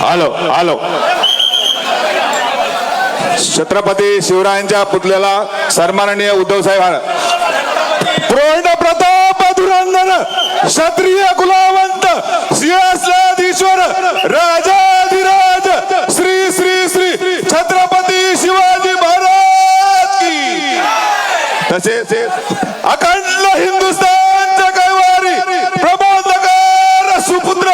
Hello hello Chhatrapati शिवरायांच्या पुतळ्याला सन्माननीय उद्धव साहेब प्रौढ प्रताप धुरंधर क्षत्रिय कुलावंत सिंहासनाधीश्वर राजाधिराज श्री श्री श्री छत्रपती शिवाजी महाराज की तसेच अखंड हिंदुस्थानच्या कैवारी प्रबोधकार सुपुत्र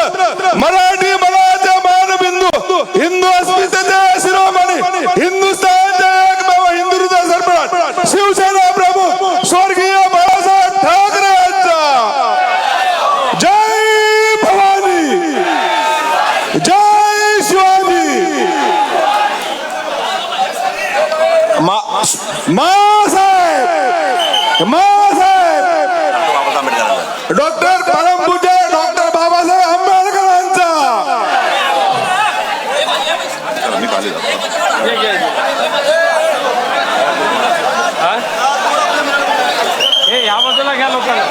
मराठी मनाच्या मानबिंदू हिंदू अस्मितेचे शिरोमणी हिंदुस्थानचे एकमेव हिंदू हृदय सरपंच शिवसेना प्रमुख स्वर्गीय बाळासाहेब ठाकरे यांचा जय भवानी जय शिवाजी डॉक्टर परमपूज्य डॉक्टर बाबासाहेब आंबेडकरांचा या बाजूला घ्या लोकांना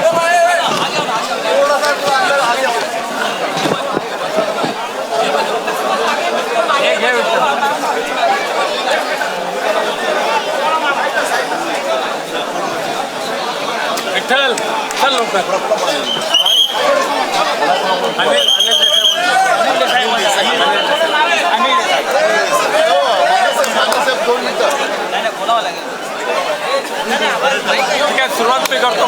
विठ्ठल चल लोक सुरुवात मी करतो.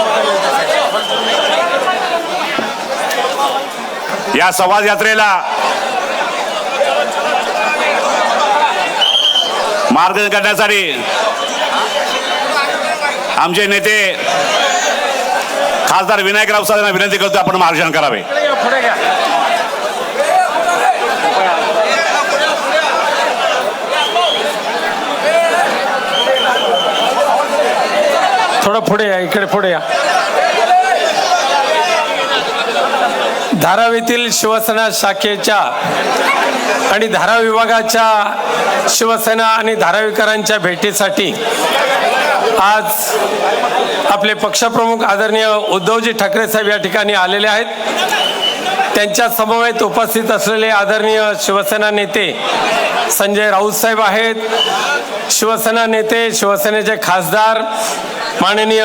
या संवाद यात्रेला मार्गदर्शन करण्यासाठी आमचे नेते खासदार विनायकराव साहेबांना विनंती करतो आपण मार्गदर्शन करावे. पुढे घ्या. थोडं पुढे या, इकडे पुढे या. धारावी येथील शिवसेना शाखेच्या आणि धारावी विभागाच्या शिवसेना आणि धारावीकरांच्या भेटीसाठी आज आपले पक्षप्रमुख आदरणीय उद्धवजी ठाकरे साहेब या ठिकाणी आलेले आहेत. त्यांच्या समवेत उपस्थित असलेले आदरणीय शिवसेना नेते संजय राऊत साहेब आहेत. शिवसेना नेते शिवसेनेचे खासदार माननीय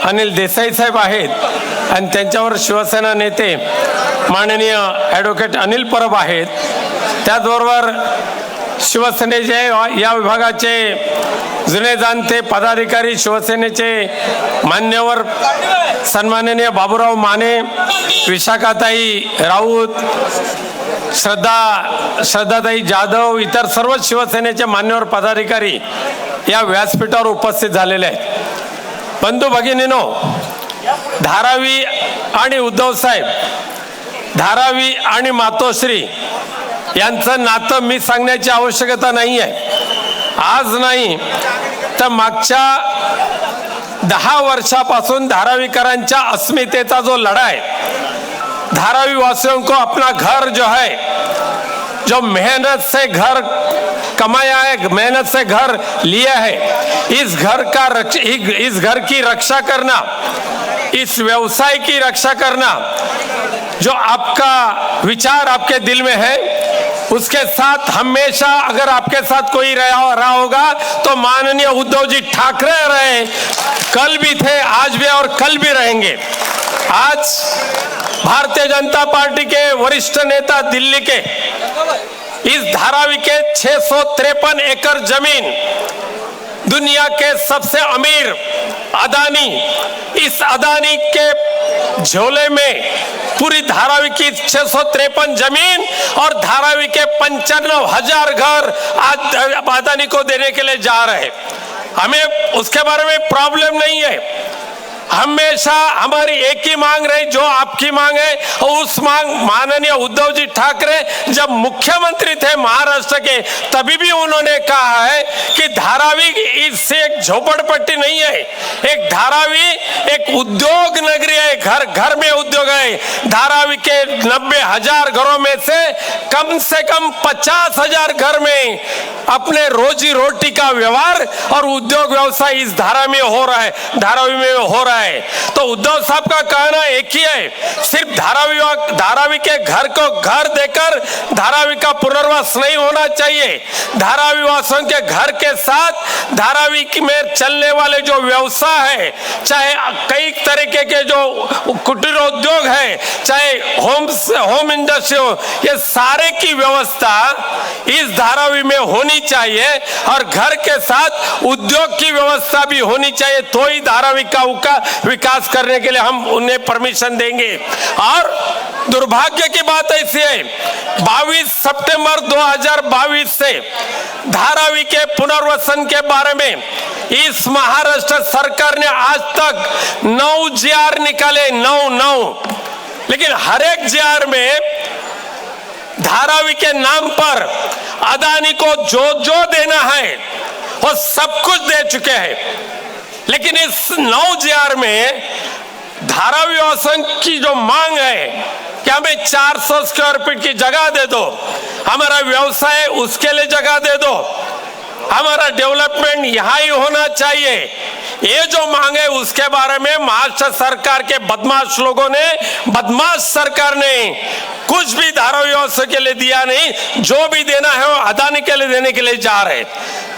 अनिल देसाई साहेब आहेत आणि त्यांच्यावर शिवसेना नेते माननीय ॲडव्होकेट अनिल परब आहेत. त्याचबरोबर शिवसेनेचे या विभागाचे जुने जाणते पदाधिकारी शिवसेनेचे मान्यवर सन्माननीय बाबूराव माने, विशाखाताई राऊत, श्रद्धाताई जाधव, इतर सर्व शिवसेनेचे मान्यवर पदाधिकारी या व्यासपीठावर उपस्थित झालेले आहेत. बंधू भगिनीनो, धारावी आणि उद्धव साहेब, धारावी आणि मातोश्री यांचं नातं मी सांगण्याची आवश्यकता नाही आहे. आज नाही तर मागच्या 10 वर्षापासून धारावीकरांच्या अस्मितेचा जो लढा है, धारावी वासियों को अपना घर जो है, जो मेहनत से घर कमाया है, मेहनत से घर लिया है, इस घर की रक्षा करना, इस व्यवसाय की रक्षा करना, जो आपका विचार आपके दिल में है, उसके साथ हमेशा अगर आपके साथ कोई रहा होगा तो माननीय उद्धव जी ठाकरे रहे, कल भी थे, आज भी और कल भी रहेंगे. आज भारतीय जनता पार्टी के वरिष्ठ नेता दिल्ली के इस धारावी के 653 एकड़ जमीन, दुनिया के सबसे अमीर अदानी, इस अदानी के झोले में पूरी धारावी की 653 जमीन और धारावी के 95,000 घर आज अदानी को देने के लिए जा रहे हैं. हमें उसके बारे में प्रॉब्लम नहीं है. हमेशा हमारी एक ही मांग रही, जो आपकी मांग है, उस मांग माननीय उद्धव जी ठाकरे जब मुख्यमंत्री थे महाराष्ट्र के, तभी भी उन्होंने कहा है कि धारावी इससे एक झोपड़पट्टी नहीं है, एक धारावी एक उद्योग नगरी है, घर घर में उद्योग है. धारावी के 90,000 घरों में से कम 50,000 घर में अपने रोजी रोटी का व्यवहार और उद्योग व्यवसाय इस धारा में हो रहा है, धारावी में हो रहा है. है। तो उद्धव साहब का कहना एक ही है, सिर्फ धारावी के घर को घर देकर धारावी का पुनर्वास नहीं होना चाहिए। धारावी वासियों के घर के साथ धारावी में चलने वाले जो व्यवसाय है, चाहे कई तरीके के जो कुटीर उद्योग है, चाहे होम इंडस्ट्री हो, ये सारे की व्यवस्था इस धारावी में होनी चाहिए और घर के साथ उद्योग की व्यवस्था भी होनी चाहिए, तो ही धारावी का विकास करने के लिए हम उन्हें परमिशन देंगे। और दुर्भाग्य की बात ऐसी है, 22 सितंबर 2022 से धारावी के पुनर्वसन के बारे में इस महाराष्ट्र सरकार ने आज तक 9 GR निकाले, 9। लेकिन हर एक GR में धारावी के नाम पर अदानी को जो देना है वो सब कुछ दे चुके हैं। लेकिन इस 9 GR में धारावी वासियों की जो मांग है कि हमें 400 स्क्वायर फीट की जगह दे दो, हमारा व्यवसाय उसके लिए जगह दे दो, हमारा डेवलपमेंट यहाँ ही होना चाहिए, ये जो मांग है उसके बारे में महाराष्ट्र सरकार के बदमाश लोगों ने, बदमाश सरकार ने कुछ भी धारावी वासियों के लिए दिया नहीं। जो भी देना है वो अदानी के लिए देने के लिए जा रहे।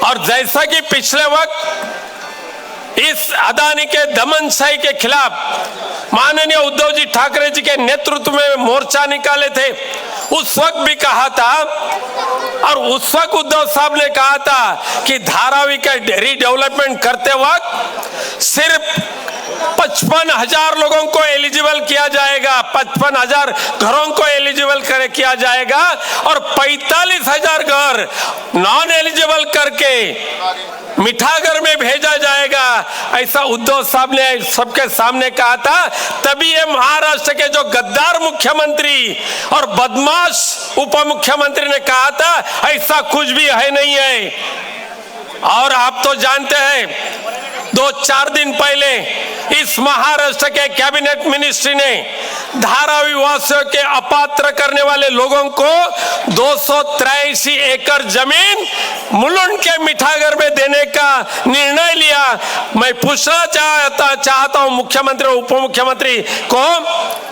और जैसा कि पिछले वक्त इस अदानी के दमनशाही के खिलाफ माननीय उद्धव जी ठाकरे जी के नेतृत्व में मोर्चा निकाले थे, उस वक्त भी कहा था और उस वक्त उद्धव साहब ने कहा था कि धारावी का रीडेवलपमेंट करते वक्त सिर्फ 55,000 लोगों को एलिजिबल किया जाएगा, 55,000 घरों को एलिजिबल किया जाएगा और 45,000 घर नॉन एलिजिबल करके मिठागर में भेजा जाएगा, ऐसा उद्धव साहब ने सबके सामने कहा था। तभी ये महाराष्ट्र के जो गद्दार मुख्यमंत्री और बदमाश उप मुख्यमंत्री ने कहा था ऐसा कुछ भी है नहीं है। और आप तो जानते हैं 2-4 दिन पहले इस महाराष्ट्र के कैबिनेट मिनिस्ट्री ने धारावी वासियों के अपात्र करने वाले लोगों को 283 एकड़ जमीन मुलुंड के मिठागर में देने का निर्णय लिया। मैं पूछना चाहता हूं मुख्यमंत्री और उप मुख्यमंत्री को,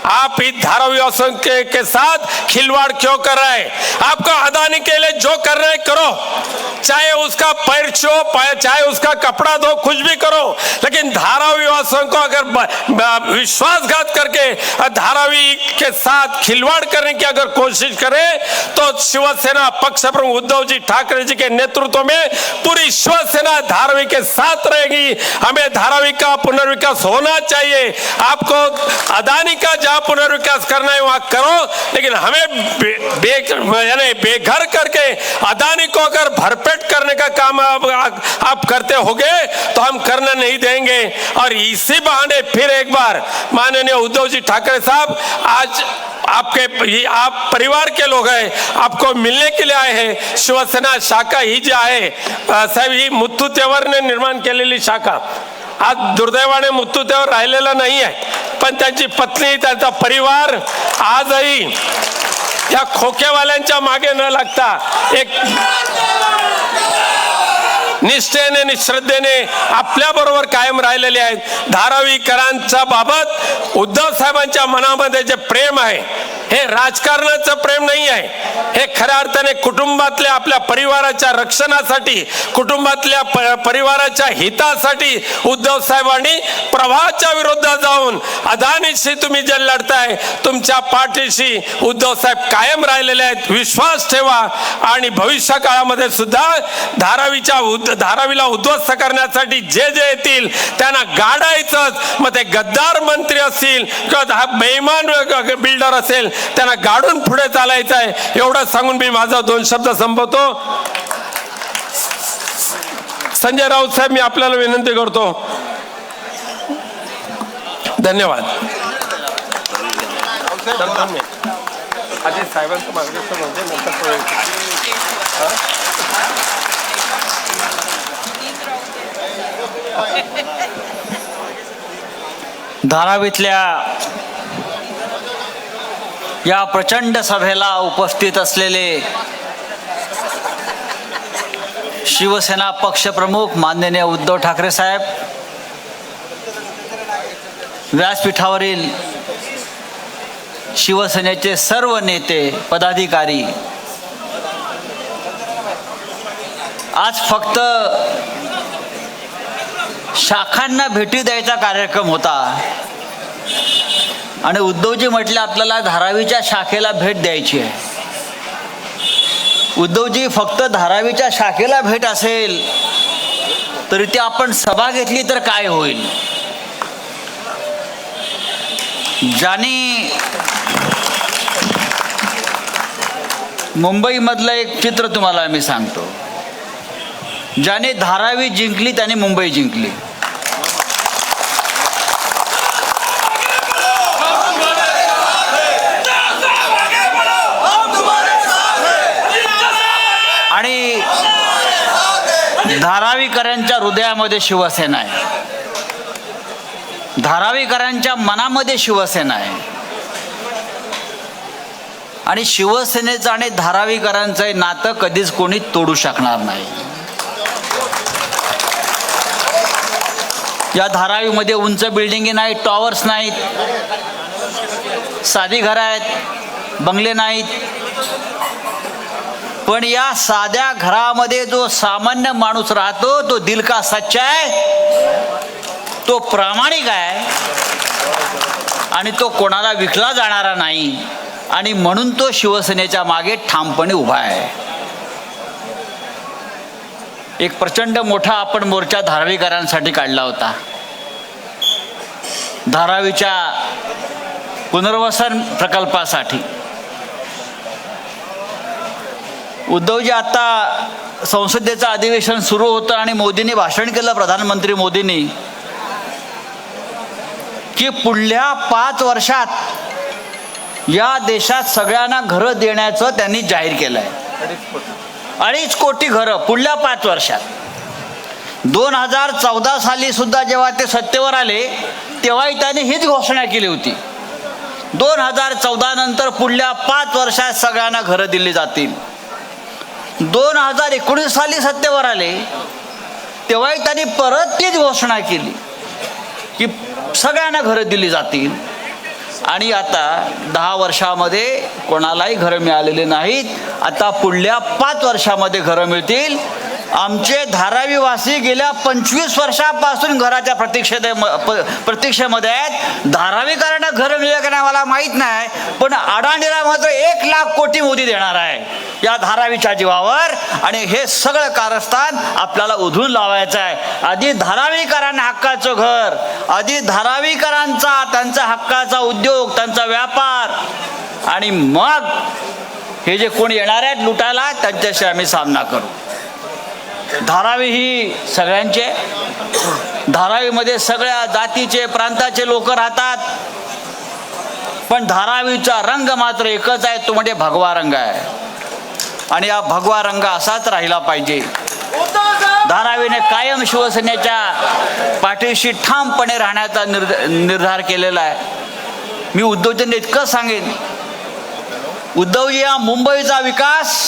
आप इस धारावी वासियों के साथ खिलवाड़ क्यों कर रहे हैं? आपको अदानी के लिए जो करना है करो, चाहे उसका पैर छो, चाहे उसका कपड़ा दो, कुछ भी करो, लेकिन धारावी वासियों को अगर विश्वासघात करके धारावी के साथ खिलवाड़ करने की अगर कोशिश करे तो शिवसेना पक्ष प्रमुख उद्धव जी ठाकरे जी के नेतृत्व में पूरी शिवसेना धारावी के साथ रहेगी। हमें धारावी का पुनर्विकास होना चाहिए। आपको अदानी का जहां पुनर्विकास करना है वहां करो, लेकिन हमें बेघर करके अदानी को अगर भरपेट करने का काम आप करते होगे तो हम करना नहीं देंगे। और इसी बहाने फिर एक बार माननीय उद्धव जी ठाकरे साहब, आज आप परिवार के लोग हैं, आपको मिलने के लिए आए हैं। शिवसेना शाखा ही जी आहे साहेब, ही मुत्तू तेवरने निर्माण केलेली शाखा आज दुर्दैवाने मुत्तू तेवर राहिलेला नाही आहे, पण त्यांची पत्नी, त्यांचा परिवार आजही या खोकेवाल्यांच्या मागे न लागता एक निष्ठेने आणि श्रद्धेने आपल्या बरोबर कायम राहिलेले आहेत। धारावीकरांच्या बाबत उद्धव साहेबांच्या मनामध्ये जे प्रेम आहे हे राजकारणाचं प्रेम नाही आहे, हे खऱ्या अर्थाने कुटुंबातल्या आपल्या परिवाराच्या रक्षणासाठी, कुटुंबातल्या परिवाराच्या हितासाठी उद्धव साहेबांनी प्रवाहाच्या विरोधात जाऊन अदानीशी तुम्ही जे लढताय तुमच्या पाठीशी उद्धव साहेब कायम राहिलेले आहेत। विश्वास ठेवा आणि भविष्य काळामध्ये सुद्धा धारावीला उद्ध्वस्त करण्यासाठी जे येतील त्यांना गाडायचं, मग ते गद्दार मंत्री असतील किंवा बेईमान बिल्डर असेल त्यांना गाडून पुढे चालायचं आहे, एवढं सांगून मी माझा 2 शब्द संपवतो। संजय राऊत साहेब, मी आपल्याला विनंती करतो, धन्यवाद। आधी साहेबांचं मार्गदर्शन होते, नंतर धारावीतल्या या प्रचंड सभेला उपस्थित असलेले शिवसेना पक्षप्रमुख माननीय उद्धव ठाकरे साहेब, व्यासपीठावरील शिवसेनेचे सर्व नेते पदाधिकारी आज फक्त शाखांना भेटी द्यायचा कार्यक्रम होता आणि उद्धवजी म्हटले आपल्याला धारावीच्या शाखेला भेट द्यायची आहे. उद्धवजी फक्त धारावीच्या शाखेला भेट असेल तर इथे आपण सभा घेतली तर काय होईल. ज्यांनी मुंबईमधलं एक चित्र तुम्हाला मी सांगतो. ज्याने धारावी जिंकली त्याने मुंबई जिंकली. आणि धारावीकरांच्या हृदयामध्ये शिवसेना आहे. धारावीकरांच्या मनामध्ये शिवसेना आहे. आणि शिवसेनेचं आणि धारावीकरांचं नातं कधीच कोणी तोडू शकणार नाही. या धारावीमध्ये उंच बिल्डिंगी नाहीत, टॉवर्स नाहीत, साधी घरं आहेत, बंगले नाहीत. पण या साध्या घरामध्ये जो सामान्य माणूस राहतो तो दिल का सच्चा आहे, तो प्रामाणिक आहे आणि तो कोणाला विकला जाणारा नाही. आणि म्हणून तो शिवसेनेच्या मागे ठामपणे उभा आहे. एक प्रचंड मोठा आपण मोर्चा धारावीकरांसाठी काढला होता. धारावीच्या पुनर्वसन प्रकल्पासाठी. उद्धवजी आता संसदेचं अधिवेशन सुरू होतं आणि मोदींनी भाषण केलं, प्रधानमंत्री मोदींनी, की पुढल्या 5 वर्षात या देशात सगळ्यांना घरं देण्याचं त्यांनी जाहीर केलं आहे. 2.5 कोटी घरं पुढल्या 5 वर्षात. 2014 साली सुद्धा जेव्हा ते सत्तेवर आले तेव्हाही त्यांनी हीच घोषणा केली होती. 2014 नंतर पुढल्या 5 वर्षात सगळ्यांना घरं दिली जातील. 2019 साली सत्तेवर आले तेव्हाही त्यांनी परत तीच घोषणा केली की सगळ्यांना घरं दिली जातील. आणि आता 10 वर्षामध्ये कोणालाही घरं मिळालेली नाहीत. आता पुढल्या 5 वर्षामध्ये घरं मिळतील. आमचे धारावीवासी गेल्या 25 वर्षापासून घराच्या प्रतीक्षेमध्ये आहेत. धारावीकरांना घरं मिळेल का नाही मला माहीत नाही, पण अडाणीला मात्र 1 लाख कोटी मोदी देणार आहे या धारावीच्या जीवावर. आणि हे सगळं कारस्थान आपल्याला उधळून लावायचं आहे. आधी धारावीकरांना हक्काचं घर, आधी धारावीकरांचा त्यांचा हक्काचा उद्योग, त्यांचा व्यापार, आणि मग हे जे कोणी येणार आहेत लुटायला त्यांच्याशी आम्ही सामना करू. धारावी ही सगळ्यांचे, धारावीमध्ये सगळ्या जातीचे प्रांताचे लोक राहतात. पण धारावीचा रंग मात्र एकच आहे, तो म्हणजे भगवा रंग आहे. आणि हा भगवा रंग असाच राहिला पाहिजे. धारावीने कायम शिवसेनेच्या पाठीशी ठामपणे राहण्याचा निर्धार केलेला आहे. मी उद्धवजींना इतकं सांगेन, उद्धवजी, हा मुंबईचा विकास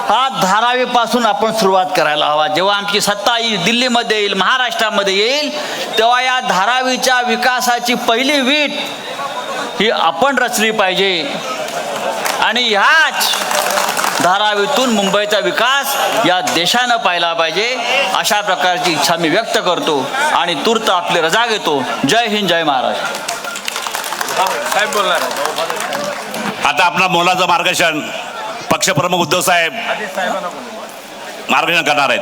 हा धारावीपासून आपण सुरुवात करायला हवा. जेव्हा आमची सत्ता येईल, दिल्लीमध्ये येईल, महाराष्ट्रामध्ये येईल, तेव्हा या धारावीच्या विकासाची पहिली वीट ही आपण रचली पाहिजे. आणि ह्याच धारावीतून मुंबईचा विकास या देशानं पाहिला पाहिजे. अशा प्रकारची इच्छा मी व्यक्त करतो आणि तूर्त आपली रजा घेतो. जय हिंद, जय महाराष्ट्र. साहेब बोलणार. आता आपला मोलाचं मार्गदर्शन पक्षप्रमुख उद्धव साहेब मार्गदर्शन करणार आहेत.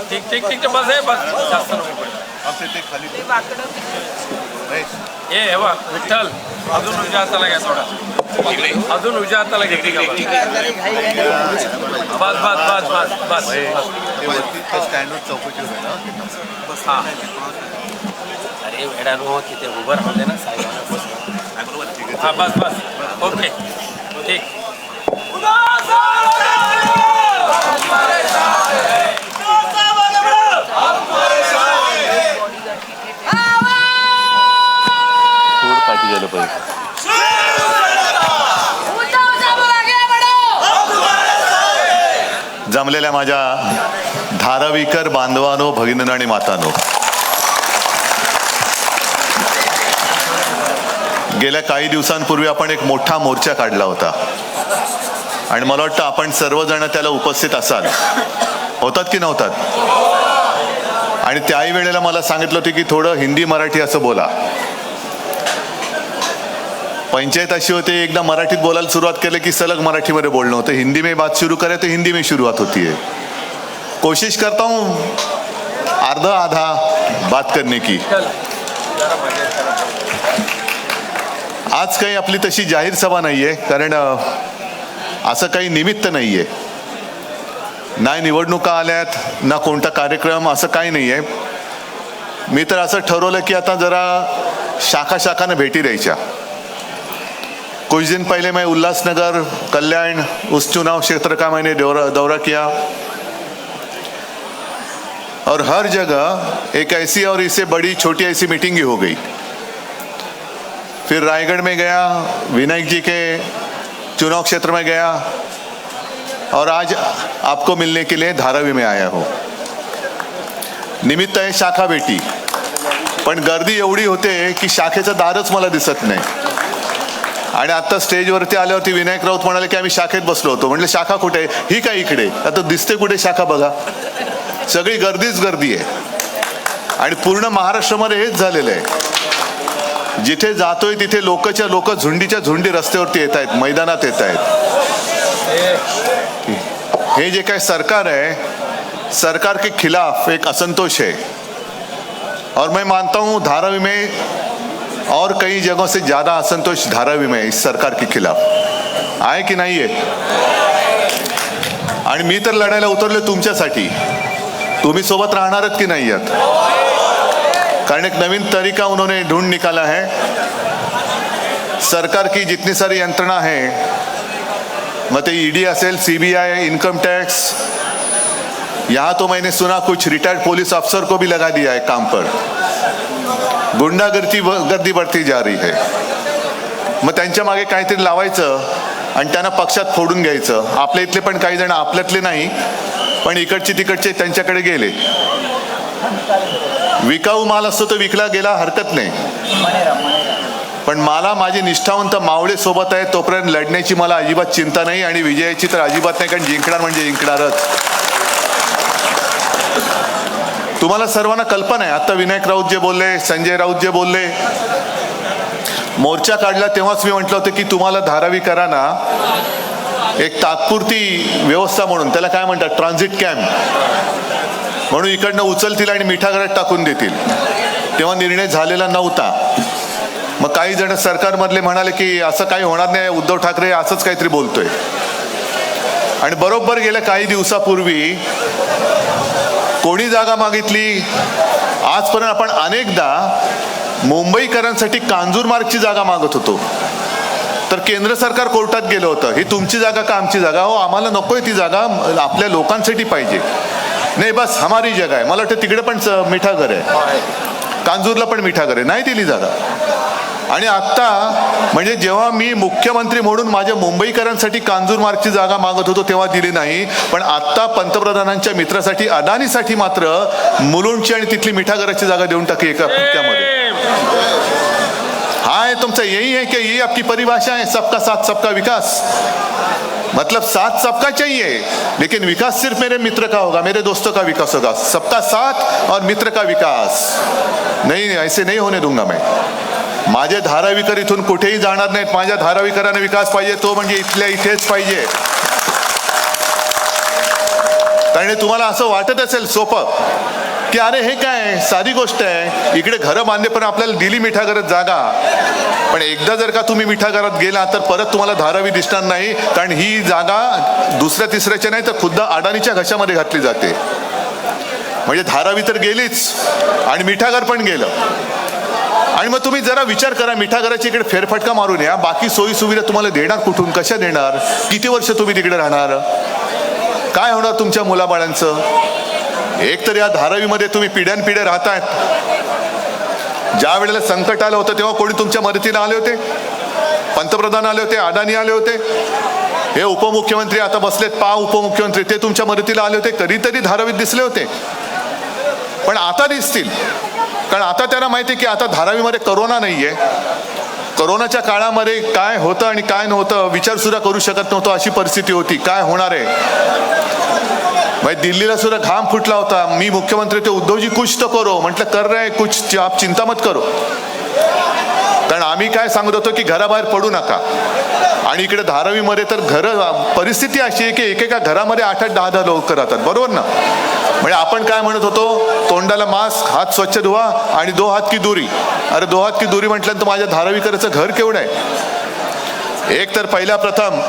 ठीक ठीक ठीक बस आहे, बस जास्त नको. हे बघ विठ्ठल, अजून उजव्या हाताला घ्या थोडा, अजून उजव्या हाताला घेतली का? बस बस बस बस बस. हा, अरे वेडा नो तिथे उभं राहते ना साहेब. हा बस बस, ओके ठीक. गेलं पाहिजे. जमलेल्या माझ्या धारावीकर बांधवांनो, भगिनींनो आणि मातांनो, गेल्या काही दिवसांपूर्वी आपण एक मोठा मोर्चा काढला होता आणि मला वाटतं आपण सर्वजण त्याला उपस्थित असाल, होतात की नव्हतात? आणि त्याही वेळेला मला सांगितलं होतं की थोडं हिंदी मराठी असं बोला. पंचायत अशी होती, एकदा मराठीत बोलायला सुरुवात केली की सलग मराठीमध्ये बोलणं होतं. हिंदी में बात शुरू करे तो हिंदी में शुरुआत होती है. कोशिश करता हूँ आधा आधा बात करने की. आज काही आपली तशी जाहीर सभा नाहीये, कारण असं काही निमित्त नाहीये. नाही निवडणुका आल्यात, ना कोणता कार्यक्रम, असं काही नाहीये. मी तर असं ठरवलं की आता जरा शाखा शाखाने भेटी द्यायच्या. कुछ दिन पहले मैं उल्लासनगर, कल्याण, उस चुनाव क्षेत्र का मैंने दौरा किया और हर जगह एक ऐसी और इससे बड़ी छोटी ऐसी मीटिंग ही हो गई. फिर रायगढ़ में गया, विनायक जी के चुनाव क्षेत्र में गया और आज आपको मिलने के लिए धारावी में आया हो. निमित्त आहे शाखा भेटी, पण गर्दी एवढी होते की शाखेचं दारच मला दिसत नाही. आणि आता स्टेजवरती आल्यावरती विनायक राऊत म्हणाले की आम्ही शाखेत बसलो होतो. म्हटलं शाखा कुठे? ही काय इकडे? आता दिसते कुठे शाखा? बघा, सगळी गर्दीच गर्दी आहे. आणि पूर्ण महाराष्ट्रामध्ये हेच झालेलं आहे. जिथे जातोय तिथे लोकच्या लोक, झुंडीच्या झुंडी रस्त्यावरती येत आहेत, मैदानात येत आहेत. हे जे काय सरकार है, सरकार के खिलाफ एक असंतोष है. और मैं मानता हूं धारावी में और कई जगहों से ज्यादा असंतोष धारावी में इस सरकार के खिलाफ आहे की नाही आहे. आणि मी तर लढायला उतरले तुमच्यासाठी. तुम्ही सोबत राहणारच की नाही आहात? कारण एक नवीन तरीका उन्होंने ढूंढ निकाला है. सरकार की जितनी सारी यंत्रणा है, मत ईडी असेल, सीबीआई, इनकम टैक्स, यहाँ तो मैंने सुना कुछ रिटायर्ड पुलिस अफसर को भी लगा दिया है काम पर. गुंडागर्दी बढ़ती जा रही है. मग त्यांच्या मागे काहीतरी लावायचं आणि त्यांना पक्षात फोडून घ्यायचं. आपल्या इथले पण काही जण, आपल्यातले नाही पण इकडचे तिकडचे, त्यांच्याकडे गेले. विकाऊ माल असतो तो विकला गेला, हरकत नाही. पण मला माझी निष्ठावंत मावळे सोबत आहे, तोपर्यंत लढण्याची मला अजिबात चिंता नाही आणि विजयाची तर अजिबात नाही, कारण जिंकणार म्हणजे जिंकणारच. तुम्हाला सर्वांना कल्पना आहे. आता विनायक राऊत जे बोलले, संजय राऊत जे बोलले, मोर्चा काढला तेव्हाच मी म्हटलं होतं की तुम्हाला धारावीकरांना एक तात्पुरती व्यवस्था म्हणून, त्याला काय म्हणतात, ट्रान्झिट कॅम्प म्हणून इकडनं उचलतील आणि मिठागरात टाकून देतील. तेव्हा निर्णय झालेला नव्हता. मग काही जण सरकारमधले म्हणाले की असं काही होणार नाही, उद्धव ठाकरे असंच काहीतरी बोलतोय. आणि बरोबर गेल्या काही दिवसापूर्वी कोणी जागा मागितली? आजपर्यंत आपण अनेकदा मुंबईकरांसाठी कांजूरमार्गची जागा मागत होतो, तर केंद्र सरकार कोर्टात गेलं होतं, ही तुमची जागा का आमची जागा? हो, आम्हाला नकोय ती जागा, आपल्या लोकांसाठी पाहिजे. नाही, बस हमारी जगह आहे. मला वाटतं तिकडे पण मिठागर आहे, कांजूरला पण मिठागर आहे, नाही दिली जागा. आणि आत्ता म्हणजे जेव्हा मी मुख्यमंत्री म्हणून माझ्या मुंबईकरांसाठी कांजूरमार्गची जागा मागत होतो तेव्हा दिली नाही, पण आत्ता पंतप्रधानांच्या मित्रासाठी, अदानीसाठी मात्र मुलुंडची आणि तिथली मिठागराची जागा देऊन टाकली एका फटक्यामध्ये. हाँ, तुमचा यही है कि ये आपकी परिभाषा है, सबका साथ सबका विकास? मतलब साथ सबका चाहिए, लेकिन विकास सिर्फ मेरे मित्र का होगा, मेरे दोस्तों का विकास होगा. सबका साथ और मित्र का विकास नहीं, ऐसे नहीं होने दूंगा मैं. माझे धारावीकर इथून कुठेही जाणार नाहीत. माझ्या धारावीकरांना विकास पाहिजे, तो म्हणजे इथल्या इथेच पाहिजे. कारण तुम्हाला असं वाटत असेल सोपं की अरे हे काय साधी गोष्ट आहे, इकडे घरं बांधले पण आपल्याला दिली मिठागरात जागा. पण एकदा जर का तुम्ही मिठागरात गेला तर परत तुम्हाला धारावी दिसणार नाही, कारण ही जागा दुसऱ्या तिसऱ्याच्या नाही तर खुद्द अडाणीच्या घशामध्ये घातली जाते. म्हणजे धारावी तर गेलीच आणि मिठागर पण गेलं. आणि मग तुम्ही जरा विचार करा, मिठागराची इकडे फेरफटका मारून या, बाकी सोयी सुविधा तुम्हाला देणार कुठून, कशा देणार? किती वर्ष तुम्ही तिकडे राहणार? काय होणार तुमच्या मुलाबाळांचं? एक तर या धारावीमध्ये तुम्ही पिढ्यानपिढ्या राहतायत. ज्या वेळेला संकट आलं होतं तेव्हा कोणी तुमच्या मदतीला आले होते? पंतप्रधान आले होते, अदानी आले होते. हे उपमुख्यमंत्री आता बसलेत, उपमुख्यमंत्री, ते तुमच्या मदतीला आले होते, कधीतरी धारावीत दिसले होते, पण आता दिसतील. कारण आता त्यांना माहिती आहे की आता धारावीमध्ये करोना नाहीये. करोनाच्या काळामध्ये काय होतं आणि काय नव्हतं विचार सुद्धा करू शकत नव्हतं, अशी परिस्थिती होती. काय होणार आहे, भाई दिल्लीला सुद्धा घाम फुटला होता. मी मुख्यमंत्री ते उद्धवजी कुछ तो करो, म्हटलं कर रहे कुछ, आप चिंता मत करो. कारण आम्ही काय सांगत होतो की घराबाहेर पडू नका. आणि इकडे धारावीमध्ये तर परिस्थिती अशी आहे की एकेका घरामध्ये 8-8, 10-10 लोक राहतात, बरोबर ना. म्हणजे आपण काय म्हणत होतो, तोंडाला मास्क, हात स्वच्छ धुवा आणि 2 हात की दूरी. अरे 2 हात की दूरी म्हटल्यानंतर माझ्या धारावीकरांचं घर केवढं आहे. एक तर पहिला प्रथम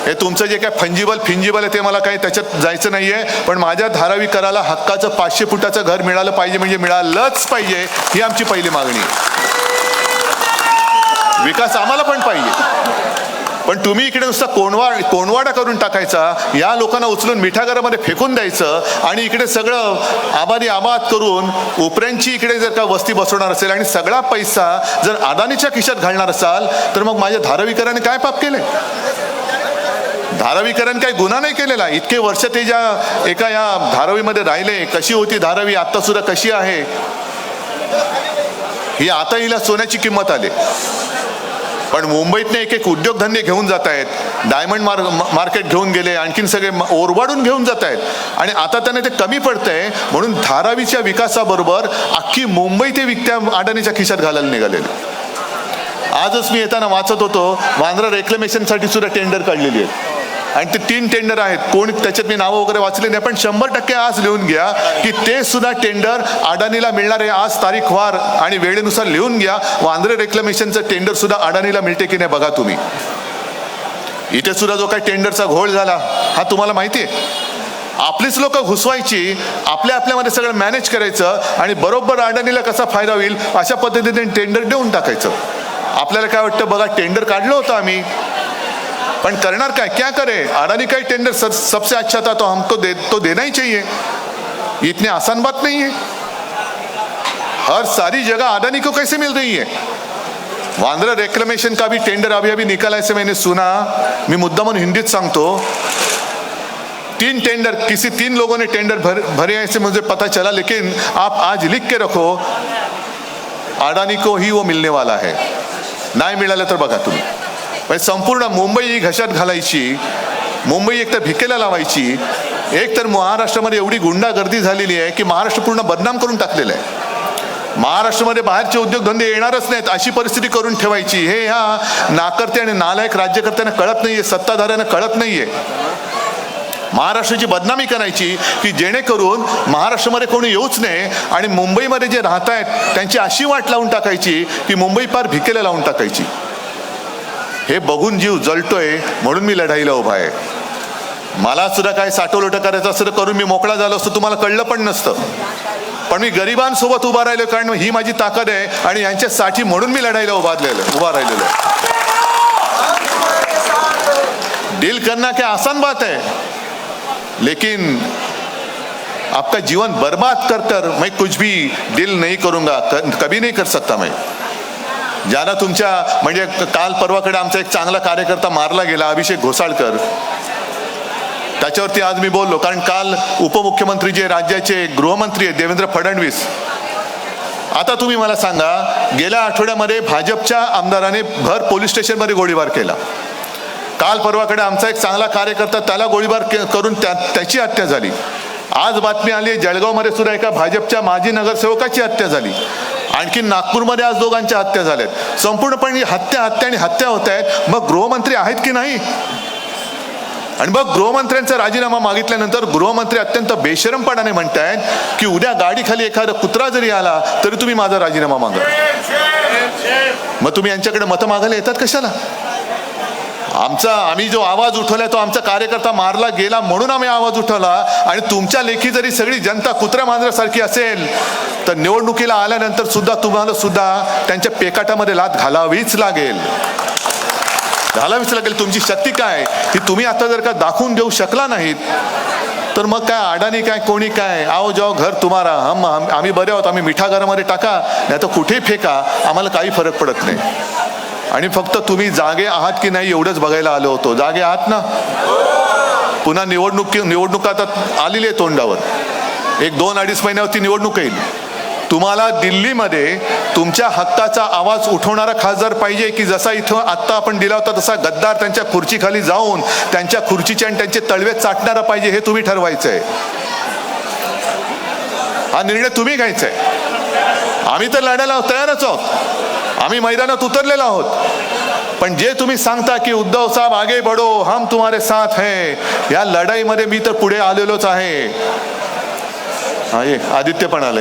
हे तुमचं जे काय फिंजिबल आहे ते मला काही त्याच्यात जायचं नाहीये, पण माझ्या धारावीकराला हक्काचं 500 फुटाचं घर मिळालं पाहिजे, म्हणजे मिळालंच पाहिजे, ही आमची पहिली मागणी आहे. विकास आम्हाला पण पाहिजे, पण तुम्ही इकडे नुसता कोणवाडा करून टाकायचा, या लोकांना उचलून मिठागरामध्ये फेकून द्यायचं आणि इकडे सगळं आबाद करून उपऱ्यांची इकडे जर का वस्ती बसवणार असेल आणि सगळा पैसा जर अदानीच्या खिशात घालणार असाल, तर मग माझ्या धारावीकरांनी काय पाप केले. धारावीकरांनी काही गुन्हा नाही केलेला. इतके वर्ष ते ज्या एका या धारावीमध्ये राहिले, कशी होती धारावी, आता सुद्धा कशी आहे, ही आता हिला सोन्याची किंमत आली. पण मुंबईतने एक उद्योगधंदे घेऊन जात आहेत, डायमंड मार्केट घेऊन गेले, आणखीन सगळे ओरबाडून घेऊन जात आहेत, आणि आता त्यांना ते कमी पडतंय म्हणून धारावीच्या विकासाबरोबर अख्खी मुंबई ते विकत्या अडाणीच्या खिशात घालायला निघालेले. आजच मी येताना वाचत होतो, वांद्रा रेक्लेमेशनसाठी सुद्धा टेंडर काढलेली आहेत आणि ते 3 टेंडर आहेत. कोण त्याच्यात मी नावं वगैरे वाचले नाही, पण 100% आज लिहून घ्या की ते सुद्धा टेंडर अडाणीला मिळणार आहे. आज तारीखवार आणि वेळेनुसार लिहून घ्या. वांद्रे रेक्लेमेशनचं टेंडर सुद्धा अडाणीला मिळते की नाही बघा तुम्ही. इथे सुद्धा जो काही टेंडरचा घोळ झाला हा तुम्हाला माहिती आहे. आपलीच लोक घुसवायची, आपल्यामध्ये सगळं मॅनेज करायचं आणि बरोबर अडाणीला कसा फायदा होईल अशा पद्धतीने टेंडर देऊन टाकायचं. आपल्याला काय वाटतं, बघा टेंडर काढलं होतं आम्ही, पण करणार काय, क्या करे. अडानी का टेंडर सबसे अच्छा था तो हमको तो देना ही चाहिए. इतनी आसान बात नहीं है. हर सारी जगह अडानी को कैसे मिल रही है. वांद्रा रेक्लेमेशन का भी टेंडर अभी निकला ऐसे मैंने सुना. मी मुद्दामून हिंदीत सांगतो. 3 टेंडर, किसी 3 लोगों ने टेंडर भरे ऐसे मुझे पता चला, लेकिन आप आज लिख के रखो अडानी को ही वो मिलने वाला है. नाही मिळालं तर बघा तुम्ही, संपूर्ण मुंबई ही घशात घालायची, मुंबई एक तर भिकेला लावायची. एक तर महाराष्ट्रामध्ये एवढी गुंडागर्दी झालेली आहे की महाराष्ट्र पूर्ण बदनाम करून टाकलेलं आहे. महाराष्ट्रामध्ये बाहेरचे उद्योगधंदे येणारच नाहीत अशी परिस्थिती करून ठेवायची. हे ह्या नाकर्ते आणि नालायक राज्यकर्त्यांना कळत नाहीये, सत्ताधाऱ्यांना कळत नाहीये. महाराष्ट्राची बदनामी करायची की जेणेकरून महाराष्ट्रामध्ये कोणी येऊच नये आणि मुंबईमध्ये जे राहत आहेत त्यांची अशी वाट लावून टाकायची की मुंबई पार भिकेला लावून टाकायची. हे बघून जीव जळतोय म्हणून मी लढाईला उभा आहे. मला सुद्धा काय साठवलोट करायचं असतं करून मी मोकळा झालो असतो, तुम्हाला कळलं पण नसतं. पण मी गरिबांसोबत उभा राहिलो कारण ही माझी ताकद आहे आणि यांच्यासाठी म्हणून मी लढाईला उभा राहिलेलो. डील करना क्या आसान बात है, लेकिन आपका जीवन बर्बाद कर मैं कुछ भी डील नहीं करूंगा, कभी नहीं कर सकता मैं. ज्याला तुमच्या म्हणजे काल परवाकडे आमचा एक चांगला कार्यकर्ता मारला गेला, अभिषेक घोसाळकर, त्याच्यावरती आज मी बोललो. कारण काल उपमुख्यमंत्री जे राज्याचे गृहमंत्री आहेत देवेंद्र फडणवीस, आता तुम्ही मला सांगा, गेल्या आठवड्यामध्ये भाजपच्या आमदाराने भर पोलीस स्टेशनमध्ये गोळीबार केला. काल परवाकडे आमचा एक चांगला कार्यकर्ता, त्याला गोळीबार करून त्याची हत्या झाली. आज बातमी आली जळगावमध्ये सुद्धा एका भाजपच्या माजी नगरसेवकाची हत्या झाली. आणखी नागपूरमध्ये आज 2घांच्या हत्या झाल्यात. संपूर्णपणे हत्या होत आहेत. मग गृहमंत्री आहेत की नाही. आणि मग गृहमंत्र्यांचा राजीनामा मागितल्यानंतर गृहमंत्री अत्यंत बेशरमपणाने म्हणतायत की उद्या गाडीखाली एखादा कुत्रा जरी आला तरी तुम्ही माझा राजीनामा मागा. मग तुम्ही यांच्याकडे मतं मागायला येतात कशाला. आम्ही जो आवाज उठवलाय तो आमचा कार्यकर्ता मारला गेला म्हणून आम्ही आवाज उठवला. आणि तुमच्या लेखी जरी सगळी जनता कुत्र्या मांजरासारखी असेल तर निवडणुकीला आल्यानंतर सुद्धा तुम्हाला सुद्धा त्यांच्या पेकाटामध्ये लाथ घालावीच लागेल. तुमची शक्ती काय ही तुम्ही आता जर का दाखवून देऊ शकला नाहीत तर मग काय अडाणी काय कोणी काय, आओ जाओ घर तुम्हारा, आम्ही बरे आहोत, आम्ही मिठागरामध्ये टाका नाही तर कुठेही फेका, आम्हाला काही फरक पडत नाही. आणि फक्त तुम्ही जागे आहात की नाही एवढंच बघायला आलो होतो. जागे आहात ना? पुन्हा निवडणूक आता आलेली आहे तोंडावर. 1-2-2.5 महिन्यावरती निवडणूक येईल. तुम्हाला दिल्लीमध्ये तुमच्या हक्काचा आवाज उठवणारा खासदार पाहिजे की जसा इथं आत्ता आपण दिला होता तसा गद्दार त्यांच्या खुर्चीखाली जाऊन त्यांच्या खुर्चीचे आणि त्यांचे तळवे चाटणारा पाहिजे, हे तुम्ही ठरवायचंय. हा निर्णय तुम्ही घ्यायचा आहे. आम्ही तर लढायला तयारच आहोत, आम्ही मैदानात उतरलेलो आहोत. पण जे तुम्ही सांगता की उद्धव साहेब आगे बढो, हम तुम्हारे साथ हैं, या लढाईमध्ये मी तर पुढे आलेलोच आहे. हा ये आदित्य पण आलं,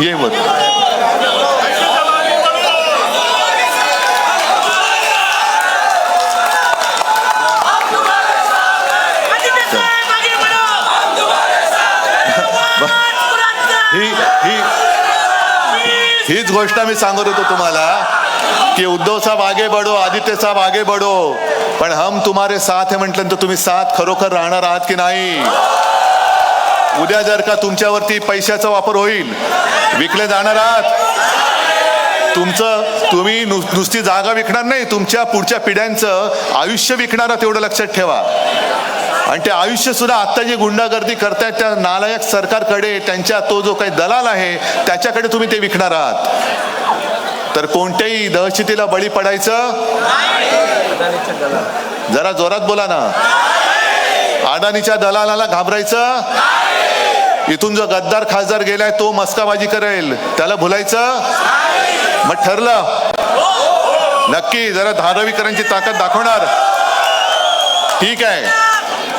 ये वर. हीच गोष्ट मी सांगत होतो तुम्हाला की उद्धव साहेब आगे बढो, आदित्य साहेब आगे बढो, पण हम तुम्हारे साथ है म्हटल्यानंतर तुम्ही साथ खरोखर राहणार आहात की नाही? उद्या जर का तुमच्यावरती पैशाचा वापर होईल, विकले जाणार आहात. तुम्ही नुसती जागा विकणार नाही, तुमच्या पुढच्या पिढ्यांचं आयुष्य विकणार आहात, एवढं लक्षात ठेवा. आणि ते आयुष्य सुद्धा आता जी गुंडागर्दी करतायत त्या नालायक सरकारकडे, त्यांच्या तो जो काही दलाल आहे त्याच्याकडे तुम्ही ते विकणार आहात. तर कोणत्याही दहशतीला बळी पडायचं? जरा जोरात बोला ना. अडाणीच्या दलालाला घाबरायचं? इथून जो गद्दार खासदार गेलाय तो मस्काबाजी करेल, त्याला भुलायचं? मग ठरलं नक्की जरा धारावीकरांची ताकद दाखवणार. ठीक आहे,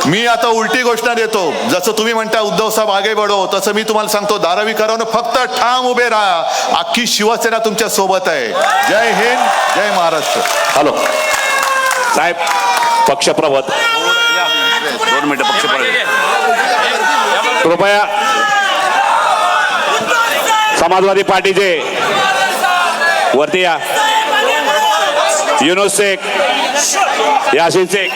मी आता उलटी घोषणा देतो. जसं तुम्ही म्हणता उद्धव साहेब आगे बढो, तसं मी तुम्हाला सांगतो धारावीकरांनो फक्त ठाम उभे राहा. अख्खी शिवसेना तुमच्या सोबत आहे. जय हिंद, जय महाराष्ट्र. हॅलो साहेब, पक्षप्रवत 2 मिनिटं. पक्षप्रवत कृपया समाजवादी पार्टीचे वरती या. युनुस शेख, यासीन शेख.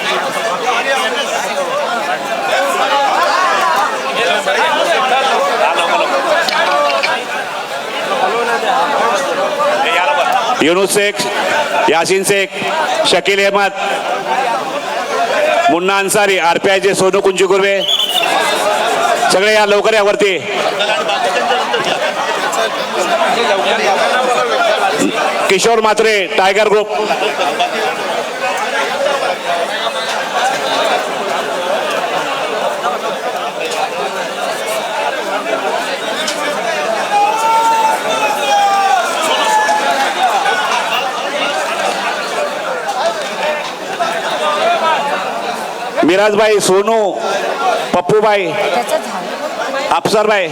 युनुस शेख, यासीन शेख, शकील अहमद, मुन्ना अन्सारी, RPIचे सोनू कुंजी कुर्वे, सगळे या लवकर यावरती. किशोर मात्रे, टायगर ग्रुप. मिराजभाई, सोनू, पप्पूभाई, अफसरभाई.